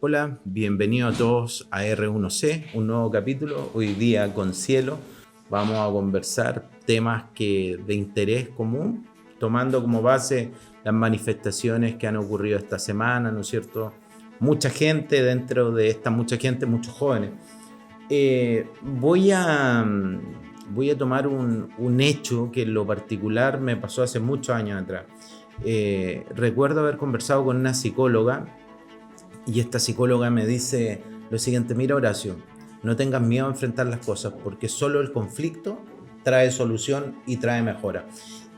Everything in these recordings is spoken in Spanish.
Hola, bienvenidos a todos a R1C, un nuevo capítulo. Hoy día con Cielo vamos a conversar temas de interés común, tomando como base las manifestaciones que han ocurrido esta semana, ¿no es cierto? Mucha gente, dentro de esta mucha gente, muchos jóvenes. Voy a tomar un hecho que en lo particular me pasó hace muchos años atrás. Recuerdo haber conversado con una psicóloga y esta psicóloga me dice lo siguiente: mira, Horacio, no tengas miedo a enfrentar las cosas porque solo el conflicto trae solución y trae mejora.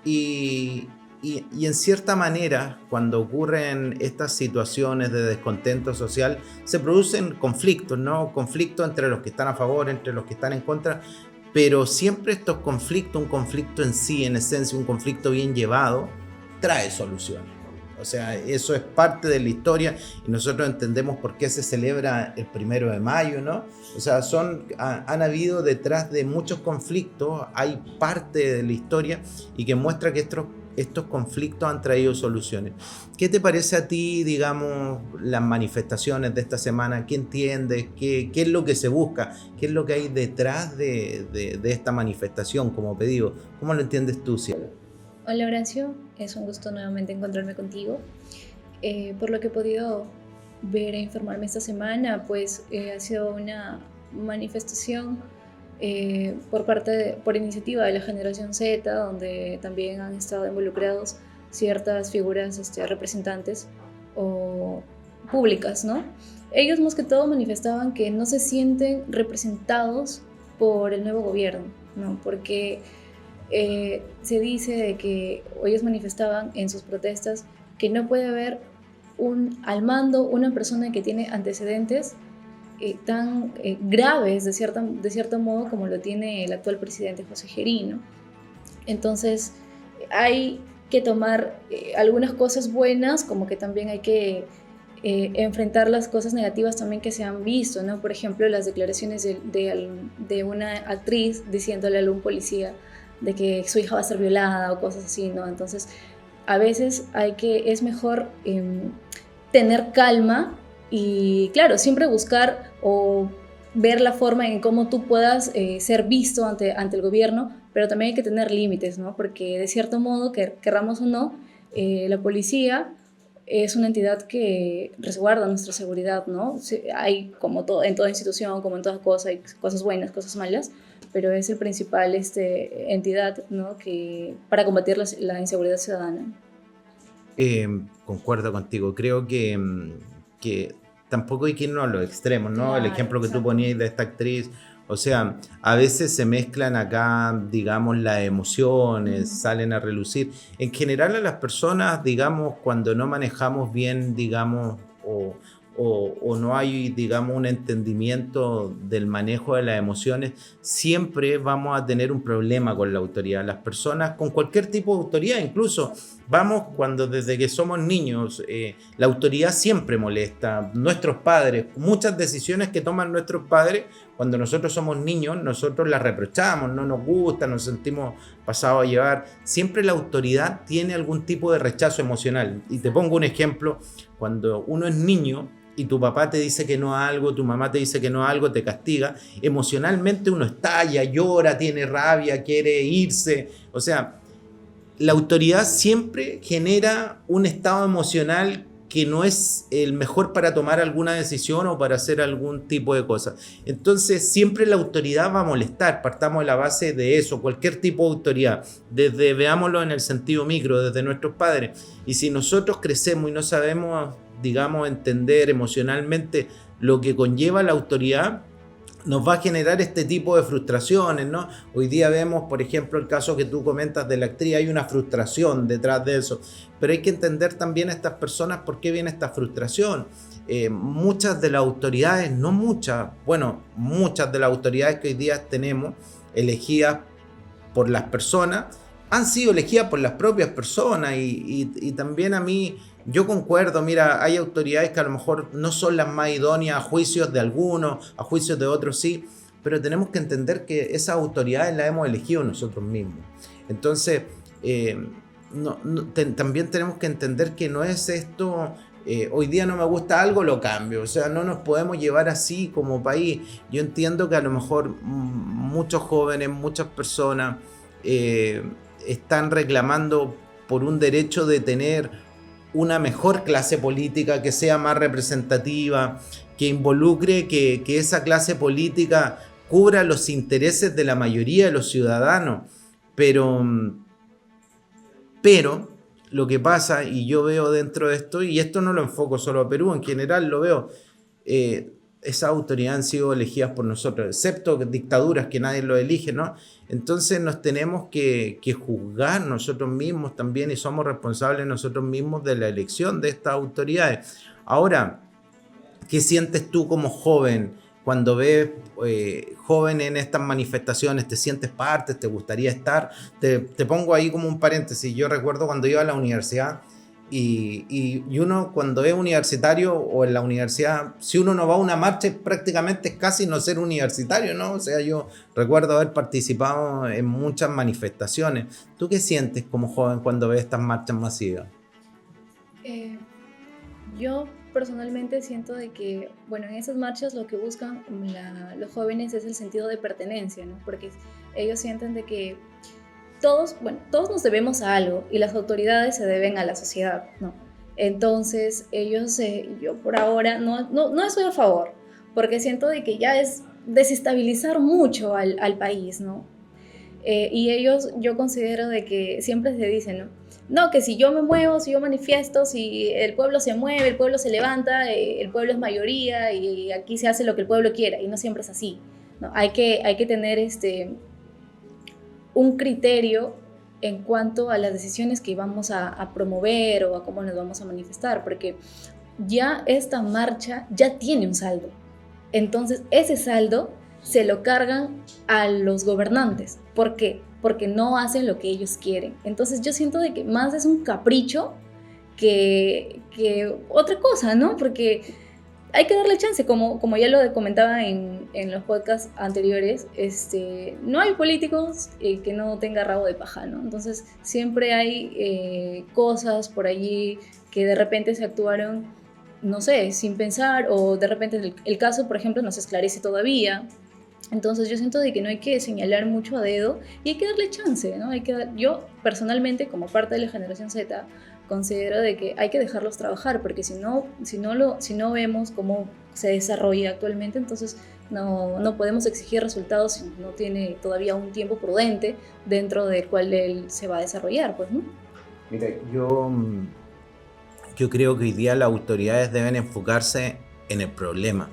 Y en cierta manera, cuando ocurren estas situaciones de descontento social, se producen conflictos, ¿no? Conflictos entre los que están a favor, entre los que están en contra, pero siempre estos conflictos, un conflicto en sí, en esencia, un conflicto bien llevado, trae soluciones. O sea, eso es parte de la historia y nosotros entendemos por qué se celebra el 1 de mayo, ¿no? O sea, han habido detrás de muchos conflictos, hay parte de la historia y que muestra que estos conflictos han traído soluciones. ¿Qué te parece a ti, digamos, las manifestaciones de esta semana? ¿Qué entiendes? ¿Qué es lo que se busca? ¿Qué es lo que hay detrás de esta manifestación como pedido? ¿Cómo lo entiendes tú, Cielo? Hola Horacio, es un gusto nuevamente encontrarme contigo. Por lo que he podido ver e informarme esta semana, pues ha sido una manifestación por iniciativa de la generación Z, donde también han estado involucrados ciertas figuras representantes o públicas, ¿no? Ellos más que todo manifestaban que no se sienten representados por el nuevo gobierno, ¿no? Porque se dice de que ellos manifestaban en sus protestas que no puede haber al mando una persona que tiene antecedentes tan graves de cierto modo como lo tiene el actual presidente José Gerí, ¿no? Entonces hay que tomar algunas cosas buenas, como que también hay que enfrentar las cosas negativas también que se han visto, ¿no? Por ejemplo, las declaraciones de una actriz diciéndole a un policía de que su hija va a ser violada o cosas así, ¿no? Entonces, a veces es mejor tener calma y, claro, siempre buscar o ver la forma en cómo tú puedas ser visto ante el gobierno, pero también hay que tener límites, ¿no? Porque de cierto modo, querramos o no, la policía es una entidad que resguarda nuestra seguridad, ¿no? Hay, como en toda institución, como en toda cosa, hay cosas buenas, cosas malas, pero es el principal entidad, ¿no? Para combatir la inseguridad ciudadana. Concuerdo contigo. Creo que tampoco hay que irnos a los extremos, ¿no? Claro, El ejemplo que tú exacto. ponías de esta actriz, o sea, a veces se mezclan acá, digamos, las emociones, salen a relucir. En general a las personas, digamos, cuando no manejamos bien, digamos, o no hay, digamos, un entendimiento del manejo de las emociones, siempre vamos a tener un problema con la autoridad. Las personas, con cualquier tipo de autoridad, incluso desde que somos niños, la autoridad siempre molesta. Nuestros padres, muchas decisiones que toman nuestros padres, cuando nosotros somos niños, nosotros las reprochamos, no nos gusta, nos sentimos pasados a llevar. Siempre la autoridad tiene algún tipo de rechazo emocional. Y te pongo un ejemplo: cuando uno es niño y tu papá te dice que no a algo, tu mamá te dice que no a algo, te castiga, emocionalmente uno estalla, llora, tiene rabia, quiere irse. O sea, la autoridad siempre genera un estado emocional que no es el mejor para tomar alguna decisión o para hacer algún tipo de cosa. Entonces siempre la autoridad va a molestar. Partamos de la base de eso, cualquier tipo de autoridad, veámoslo en el sentido micro, desde nuestros padres. Y si nosotros crecemos y no sabemos, digamos, entender emocionalmente lo que conlleva la autoridad, nos va a generar este tipo de frustraciones, ¿no? Hoy día vemos, por ejemplo, el caso que tú comentas de la actriz, hay una frustración detrás de eso, pero hay que entender también a estas personas por qué viene esta frustración. Muchas de las autoridades, no muchas, bueno, muchas de las autoridades que hoy día tenemos elegidas por las personas, han sido elegidas por las propias personas y también a mí, yo concuerdo, mira, hay autoridades que a lo mejor no son las más idóneas a juicios de algunos, a juicios de otros sí, pero tenemos que entender que esas autoridades las hemos elegido nosotros mismos. Entonces, también tenemos que entender que no es esto Hoy día no me gusta algo, lo cambio. O sea, no nos podemos llevar así como país. Yo entiendo que a lo mejor muchos jóvenes, muchas personas están reclamando por un derecho de tener una mejor clase política que sea más representativa, que involucre que esa clase política cubra los intereses de la mayoría de los ciudadanos. Pero lo que pasa, y yo veo dentro de esto, y esto no lo enfoco solo a Perú, en general lo veo, esas autoridades han sido elegidas por nosotros, excepto dictaduras que nadie lo elige, ¿no? Entonces nos tenemos que juzgar nosotros mismos también y somos responsables nosotros mismos de la elección de estas autoridades. Ahora, ¿qué sientes tú como joven cuando ves joven en estas manifestaciones? ¿Te sientes parte? ¿Te gustaría estar? Te pongo ahí como un paréntesis. Yo recuerdo cuando iba a la universidad y uno cuando es universitario o en la universidad, si uno no va a una marcha prácticamente es casi no ser universitario, ¿no? O sea, yo recuerdo haber participado en muchas manifestaciones. ¿Tú qué sientes como joven cuando ves estas marchas masivas? Yo personalmente siento de que, bueno, en esas marchas lo que buscan los jóvenes es el sentido de pertenencia, ¿no? Porque ellos sienten de que todos nos debemos a algo y las autoridades se deben a la sociedad, ¿no? Entonces ellos, yo por ahora no estoy a favor, porque siento de que ya es desestabilizar mucho al país, ¿no? Y ellos, yo considero de que siempre se dicen, ¿no? No, que si yo me muevo, si yo manifiesto, si el pueblo se mueve, el pueblo se levanta, el pueblo es mayoría y aquí se hace lo que el pueblo quiera, y no siempre es así, ¿no? Hay que tener un criterio en cuanto a las decisiones que vamos a promover o a cómo nos vamos a manifestar, porque ya esta marcha ya tiene un saldo. Entonces, ese saldo se lo cargan a los gobernantes. ¿Por qué? Porque no hacen lo que ellos quieren. Entonces yo siento de que más es un capricho que otra cosa, ¿no? Porque hay que darle chance, como ya lo comentaba en los podcasts anteriores, no hay políticos que no tenga rabo de paja, ¿no? Entonces siempre hay cosas por allí que de repente se actuaron, no sé, sin pensar, o de repente el caso, por ejemplo, no se esclarece todavía. Entonces yo siento de que no hay que señalar mucho a dedo y hay que darle chance, ¿no? Yo personalmente, como parte de la generación Z, considero de que hay que dejarlos trabajar, porque si no vemos cómo se desarrolla actualmente, entonces no podemos exigir resultados si no tiene todavía un tiempo prudente dentro del cual él se va a desarrollar, pues, ¿no? Mira, yo creo que hoy día las autoridades deben enfocarse en el problema.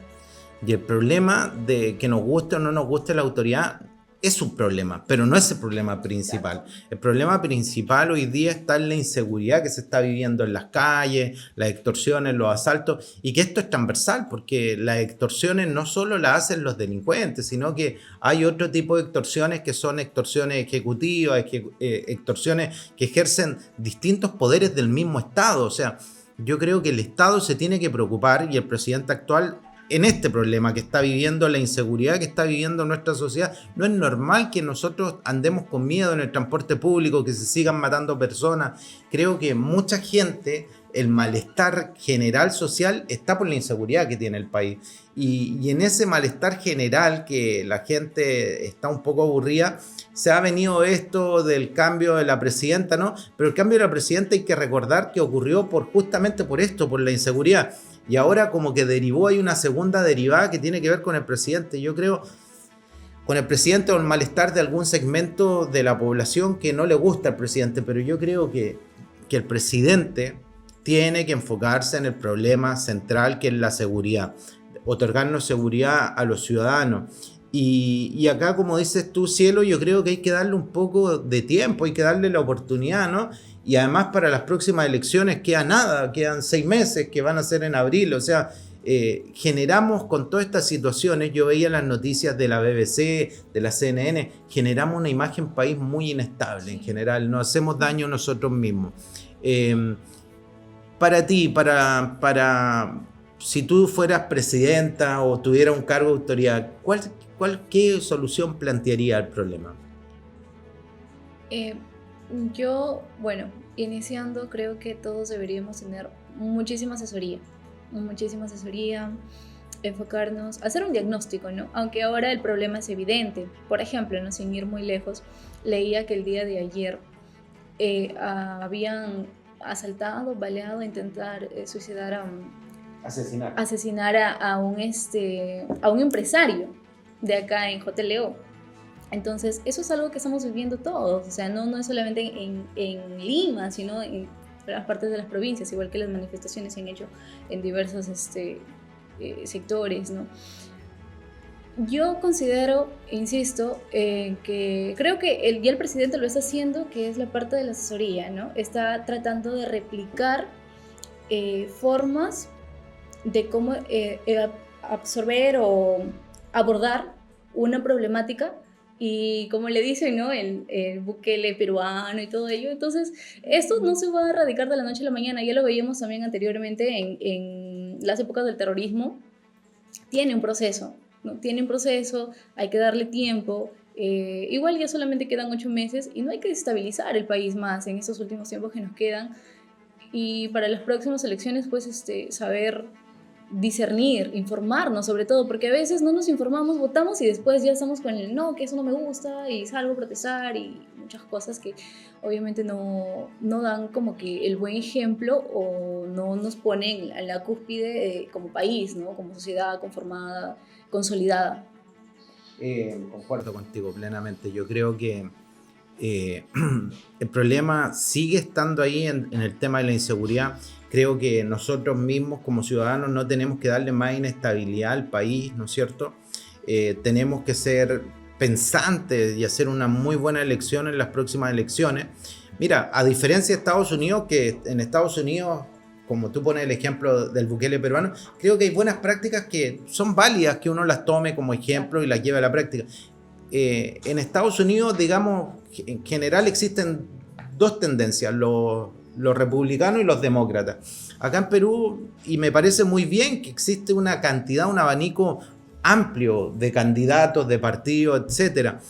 Y el problema de que nos guste o no nos guste la autoridad es un problema, pero no es el problema principal. El problema principal hoy día está en la inseguridad que se está viviendo en las calles, las extorsiones, los asaltos, y que esto es transversal, porque las extorsiones no solo las hacen los delincuentes, sino que hay otro tipo de extorsiones que son extorsiones ejecutivas, extorsiones que ejercen distintos poderes del mismo Estado. O sea, yo creo que el Estado se tiene que preocupar, y el presidente actual, en este problema que está viviendo, la inseguridad que está viviendo nuestra sociedad. No es normal que nosotros andemos con miedo en el transporte público, que se sigan matando personas. Creo que mucha gente, el malestar general social está por la inseguridad que tiene el país. Y en ese malestar general, que la gente está un poco aburrida, se ha venido esto del cambio de la presidenta, ¿no? Pero el cambio de la presidenta hay que recordar que ocurrió justamente por esto, por la inseguridad. Y ahora como que derivó, hay una segunda derivada que tiene que ver con el presidente. Yo creo, con el presidente o el malestar de algún segmento de la población que no le gusta al presidente, pero yo creo que el presidente tiene que enfocarse en el problema central, que es la seguridad, otorgarnos seguridad a los ciudadanos. Y acá, como dices tú, Cielo, yo creo que hay que darle un poco de tiempo, hay que darle la oportunidad, ¿no? Y además para las próximas elecciones queda nada, quedan 6 meses que van a ser en abril. O sea, generamos con todas estas situaciones, yo veía las noticias de la BBC, de la CNN, generamos una imagen país muy inestable en general, nos hacemos daño nosotros mismos. Para ti, si tú fueras presidenta o tuvieras un cargo de autoridad, ¿qué solución plantearía al problema? Yo, bueno, iniciando, creo que todos deberíamos tener muchísima asesoría, enfocarnos, hacer un diagnóstico, ¿no? Aunque ahora el problema es evidente. Por ejemplo, ¿no? Sin ir muy lejos, leía que el día de ayer habían asaltado, baleado, intentar suicidar asesinar a un empresario de acá en JLO. Entonces, eso es algo que estamos viviendo todos, o sea, no es solamente en Lima, sino en las partes de las provincias, igual que las manifestaciones se han hecho en diversos sectores, ¿no? Yo considero, insisto, que creo que ya el presidente lo está haciendo, que es la parte de la asesoría, ¿no? Está tratando de replicar formas de cómo absorber o abordar una problemática y como le dicen, ¿no? El Bukele peruano y todo ello. Entonces, esto no se va a erradicar de la noche a la mañana. Ya lo veíamos también anteriormente en las épocas del terrorismo. Tiene un proceso, ¿no? Tiene un proceso, hay que darle tiempo. Igual ya solamente quedan 8 meses y no hay que desestabilizar el país más en estos últimos tiempos que nos quedan. Y para las próximas elecciones, pues, saber discernir, informarnos sobre todo, porque a veces no nos informamos, votamos y después ya estamos con el no, que eso no me gusta y salgo a protestar y muchas cosas que obviamente no dan como que el buen ejemplo o no nos ponen a la cúspide como país, ¿no? Como sociedad conformada, consolidada. Concuerdo contigo plenamente. Yo creo que el problema sigue estando ahí en el tema de la inseguridad. Creo que nosotros mismos como ciudadanos no tenemos que darle más inestabilidad al país, ¿no es cierto? Tenemos que ser pensantes y hacer una muy buena elección en las próximas elecciones. Mira, a diferencia de Estados Unidos, que en Estados Unidos, como tú pones el ejemplo del Bukele peruano, creo que hay buenas prácticas que son válidas que uno las tome como ejemplo y las lleve a la práctica. En Estados Unidos, digamos, en general existen dos tendencias, los republicanos y los demócratas. Acá en Perú, y me parece muy bien que existe una cantidad, un abanico amplio de candidatos, de partidos, etcétera.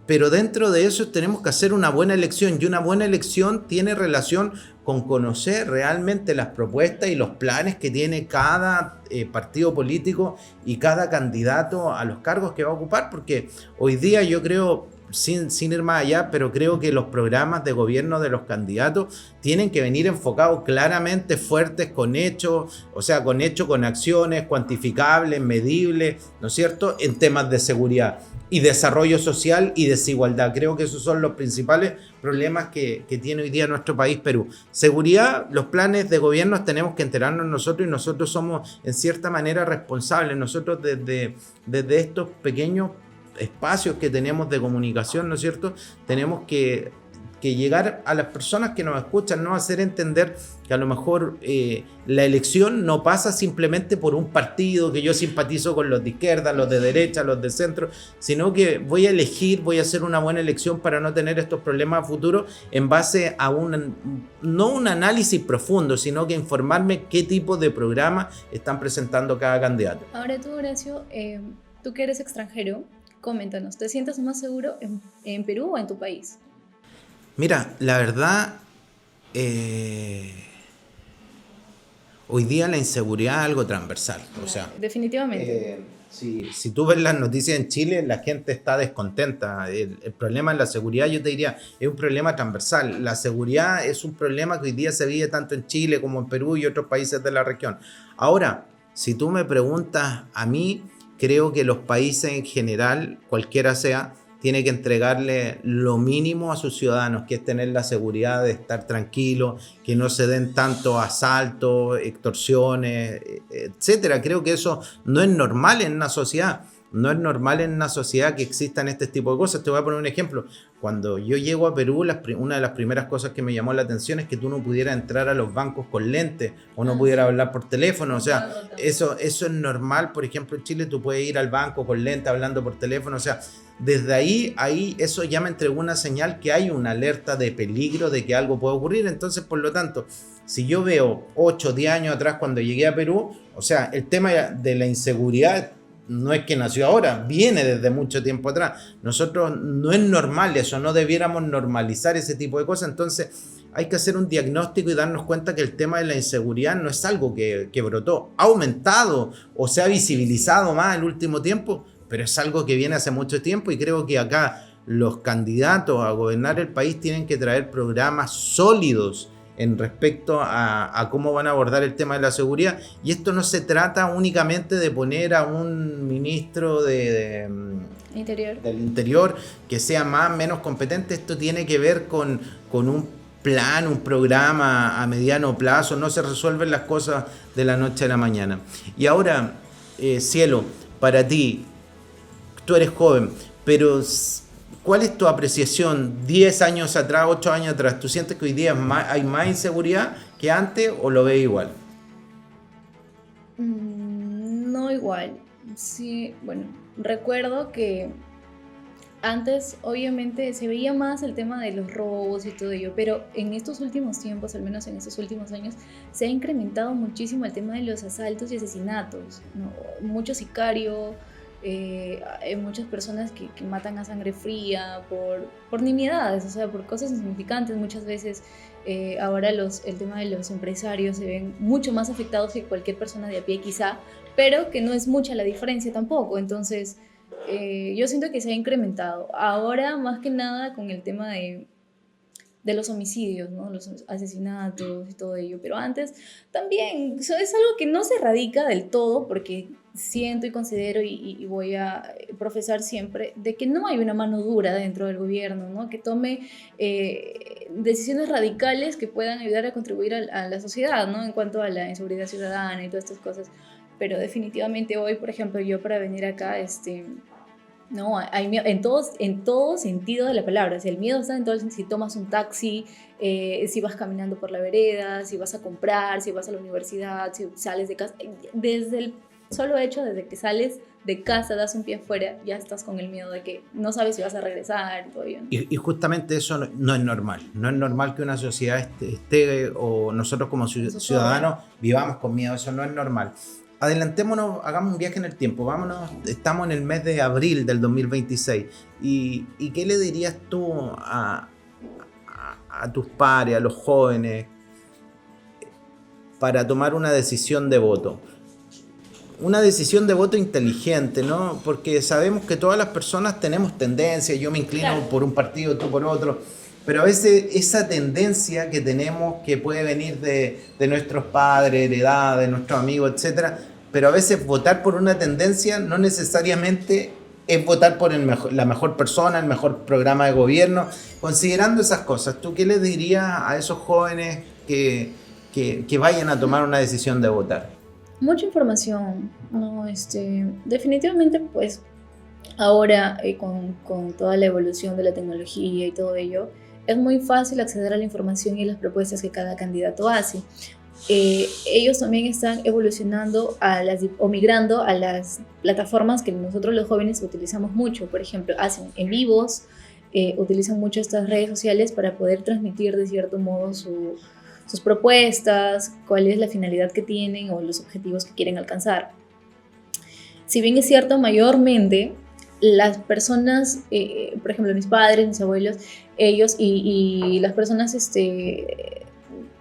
Pero dentro de eso tenemos que hacer una buena elección, y una buena elección tiene relación con conocer realmente las propuestas y los planes que tiene cada partido político y cada candidato a los cargos que va a ocupar, porque hoy día yo creo, sin ir más allá, pero creo que los programas de gobierno de los candidatos tienen que venir enfocados claramente, fuertes, con hechos, o sea, con hechos, con acciones cuantificables, medibles, ¿no es cierto?, en temas de seguridad y desarrollo social y desigualdad. Creo que esos son los principales problemas que tiene hoy día nuestro país, Perú. Seguridad, los planes de gobierno tenemos que enterarnos nosotros y nosotros somos en cierta manera responsables. Nosotros desde estos pequeños espacios que tenemos de comunicación, ¿no es cierto?, tenemos que llegar a las personas que nos escuchan, ¿no? Hacer entender que a lo mejor la elección no pasa simplemente por un partido, que yo simpatizo con los de izquierda, los de derecha, los de centro, sino que voy a elegir, voy a hacer una buena elección para no tener estos problemas a futuro en base a no un análisis profundo, sino que informarme qué tipo de programa están presentando cada candidato. Ahora tú, Horacio, tú que eres extranjero, coméntanos, ¿te sientes más seguro en Perú o en tu país? Mira, la verdad, hoy día la inseguridad es algo transversal. O sea, definitivamente. Si tú ves las noticias en Chile, la gente está descontenta. El problema de la seguridad, yo te diría, es un problema transversal. La seguridad es un problema que hoy día se vive tanto en Chile como en Perú y otros países de la región. Ahora, si tú me preguntas a mí, creo que los países en general, cualquiera sea, tiene que entregarle lo mínimo a sus ciudadanos, que es tener la seguridad de estar tranquilos, que no se den tantos asaltos, extorsiones, etcétera. Creo que eso no es normal en una sociedad. No es normal en una sociedad que existan este tipo de cosas. Te voy a poner un ejemplo. Cuando yo llego a Perú, una de las primeras cosas que me llamó la atención es que tú no pudieras entrar a los bancos con lentes o no pudieras hablar por teléfono. O sea, eso es normal. Por ejemplo, en Chile tú puedes ir al banco con lentes hablando por teléfono. O sea, desde ahí eso ya me entregó una señal que hay una alerta de peligro de que algo puede ocurrir. Entonces, por lo tanto, si yo veo 8 o 10 años atrás cuando llegué a Perú, o sea, el tema de la inseguridad no es que nació ahora, viene desde mucho tiempo atrás. Nosotros no es normal eso, no debiéramos normalizar ese tipo de cosas. Entonces hay que hacer un diagnóstico y darnos cuenta que el tema de la inseguridad no es algo que brotó, ha aumentado o se ha visibilizado más en el último tiempo, pero es algo que viene hace mucho tiempo, y creo que acá los candidatos a gobernar el país tienen que traer programas sólidos en respecto a cómo van a abordar el tema de la seguridad. Y esto no se trata únicamente de poner a un ministro del interior que sea más o menos competente. Esto tiene que ver con un plan, un programa a mediano plazo. No se resuelven las cosas de la noche a la mañana. Y ahora, Cielo, para ti, tú eres joven, pero ¿cuál es tu apreciación 10 años atrás, 8 años atrás? ¿Tú sientes que hoy día hay más inseguridad que antes o lo ves igual? No igual. Sí, bueno, recuerdo que antes obviamente se veía más el tema de los robos y todo ello, pero en estos últimos tiempos, al menos en estos últimos años, se ha incrementado muchísimo el tema de los asaltos y asesinatos, ¿no? Mucho sicario, hay muchas personas que matan a sangre fría por nimiedades, o sea, por cosas insignificantes. Muchas veces ahora el tema de los empresarios se ven mucho más afectados que cualquier persona de a pie quizá, pero que no es mucha la diferencia tampoco. Entonces yo siento que se ha incrementado ahora más que nada con el tema de los homicidios, ¿no? Los asesinatos y todo ello, pero antes también, o sea, es algo que no se erradica del todo, porque siento y considero y voy a profesar siempre de que no hay una mano dura dentro del gobierno, ¿no? Que tome decisiones radicales que puedan ayudar a contribuir a la sociedad, ¿no? En cuanto a la inseguridad ciudadana y todas estas cosas. Pero definitivamente hoy, por ejemplo, yo para venir acá, no, hay miedo en todo sentido de la palabra. O sea, el miedo está en todo el sentido. Si tomas un taxi, si vas caminando por la vereda, si vas a comprar, si vas a la universidad, si sales de casa. Desde el solo hecho, desde que sales de casa, das un pie afuera, ya estás con el miedo de que no sabes si vas a regresar y todo ello, ¿no? Y justamente eso no es normal. No es normal que una sociedad esté o nosotros como ciudadanos vivamos con miedo. Eso no es normal. Adelantémonos, hagamos un viaje en el tiempo, vámonos, estamos en el mes de abril del 2026. ¿Y qué le dirías tú a tus pares, a los jóvenes, para tomar una decisión de voto? Una decisión de voto inteligente, ¿no? Porque sabemos que todas las personas tenemos tendencias, yo me inclino por un partido, tú por otro, pero a veces esa tendencia que tenemos, que puede venir de nuestros padres, heredada, de nuestros amigos, etcétera, pero a veces votar por una tendencia no necesariamente es votar por la mejor persona, el mejor programa de gobierno. Considerando esas cosas, ¿tú qué les dirías a esos jóvenes que vayan a tomar una decisión de votar? Mucha información, ¿no? Definitivamente, pues, ahora con toda la evolución de la tecnología y todo ello, es muy fácil acceder a la información y las propuestas que cada candidato hace. Ellos también están evolucionando o migrando a las plataformas que nosotros los jóvenes utilizamos mucho. Por ejemplo, hacen en vivos, utilizan mucho estas redes sociales para poder transmitir de cierto modo sus propuestas, cuál es la finalidad que tienen o los objetivos que quieren alcanzar. Si bien es cierto, mayormente las personas, por ejemplo, mis padres, mis abuelos, ellos y las personas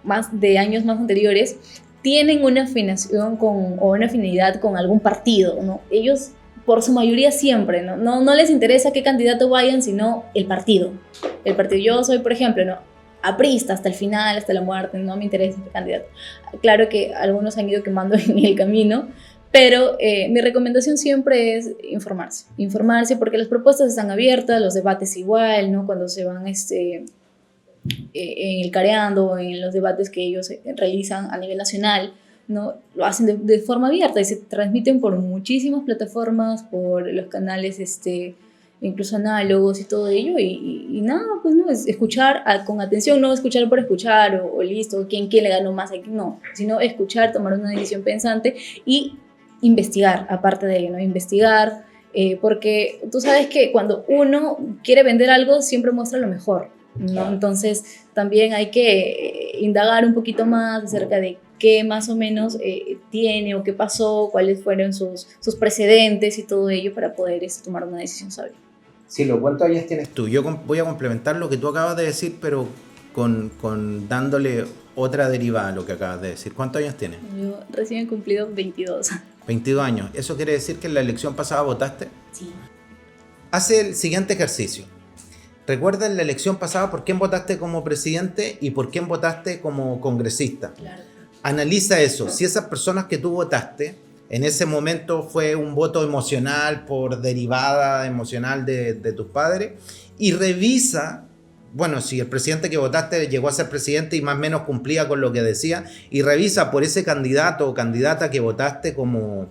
más de años más anteriores, tienen una afinación o una afinidad con algún partido, ¿no? Ellos, por su mayoría, siempre, ¿no? No les interesa qué candidato vayan, sino el partido. El partido. Yo soy, por ejemplo, ¿no?, aprista hasta el final, hasta la muerte, no me interesa este candidato. Claro que algunos han ido quemando en el camino, pero mi recomendación siempre es informarse porque las propuestas están abiertas, los debates igual, ¿no? Cuando se van en el Careando, en los debates que ellos realizan a nivel nacional, ¿no? Lo hacen de forma abierta y se transmiten por muchísimas plataformas, por los canales incluso análogos y todo ello, y nada, pues no, es escuchar con atención, no escuchar por escuchar o listo, quién le ganó más aquí, no, sino escuchar, tomar una decisión pensante y investigar, aparte de ello, ¿no? Investigar, porque tú sabes que cuando uno quiere vender algo siempre muestra lo mejor, ¿no? Entonces también hay que indagar un poquito más acerca de qué más o menos tiene o qué pasó, cuáles fueron sus precedentes y todo ello para poder tomar una decisión sabia. Cielo, ¿cuántos años tienes tú? Yo voy a complementar lo que tú acabas de decir, pero con dándole otra derivada a lo que acabas de decir. ¿Cuántos años tienes? Yo recién he cumplido 22. 22 años. ¿Eso quiere decir que en la elección pasada votaste? Sí. Hace el siguiente ejercicio. Recuerda en la elección pasada por quién votaste como presidente y por quién votaste como congresista. Claro. Analiza eso. Si esas personas que tú votaste, en ese momento fue un voto emocional por derivada emocional de tus padres, y revisa, bueno, si el presidente que votaste llegó a ser presidente y más o menos cumplía con lo que decía, y revisa por ese candidato o candidata que votaste como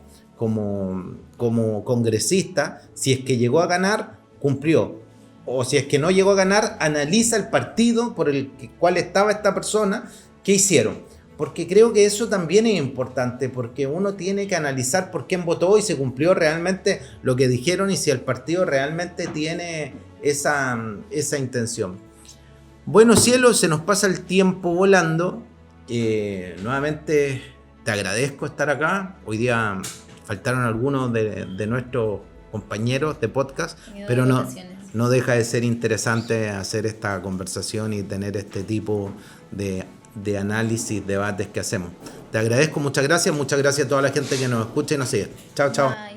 congresista, si es que llegó a ganar, cumplió. O si es que no llegó a ganar, analiza el partido por el cual estaba esta persona, qué hicieron. Porque creo que eso también es importante, porque uno tiene que analizar por quién votó y si cumplió realmente lo que dijeron y si el partido realmente tiene esa intención. Bueno, cielo, se nos pasa el tiempo volando. Nuevamente te agradezco estar acá. Hoy día faltaron algunos de nuestros compañeros de podcast, pero no deja de ser interesante hacer esta conversación y tener este tipo de análisis, debates que hacemos. Te agradezco, muchas gracias a toda la gente que nos escucha y nos sigue. Chao, chao. Bye.